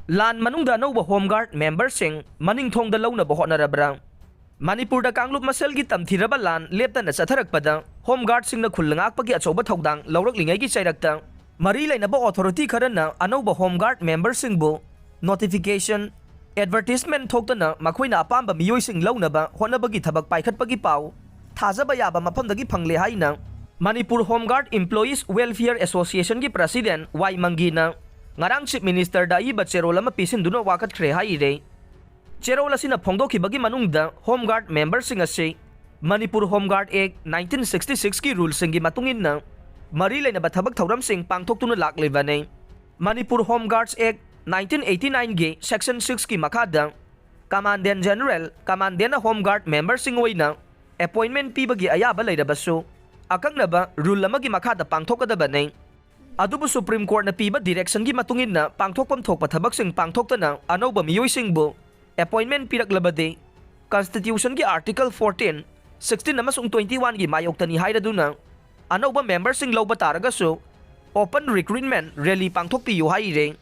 Lan manungda anouba homeguard membersing maningthongda launaba hotnarabra Manipurda kanglup maselgi tamthiraba lan leptana chatharakpada homeguard singna khulngakpagi achouba thodang lawraklingagi chairakta mari lainaba authority kharana anouba homeguard membersingbu notification advertisement thoktana makhoina apamba miyoising launaba hotnabagi thabak paikhatpagi pau thajaba yaba mafamdagi phangle haina Manipur Homeguard Employees Welfare Association gi president Y Mangina ngarang chief minister da iba cherol ama pisinduna wakat khre haire cherol asina phongdokhibagi manungda homeguard member sing ase Manipur Homeguard Act 1966 ki rule singi matungin na mari leina ba thabak thauram sing pangthoktuna laklebane Manipur Homeguards Act 1989 gi section 6 ki makhada Commandant General Commandant Homeguard member sing oina appointment pibagi ayaba leirabasu akaknaba rule amagi makhada pangthokadabane Adubu Supreme Court na piba direction gi matungin na pangthokpam thokpa thabak sing pangthokta anouba miyoising bu appointment piraklabade Constitution gi Article 14, 16 amasung 21 gi mayoktani hairaduna anouba member sing lawba taragasu open recruitment rally pangthokpiyu haire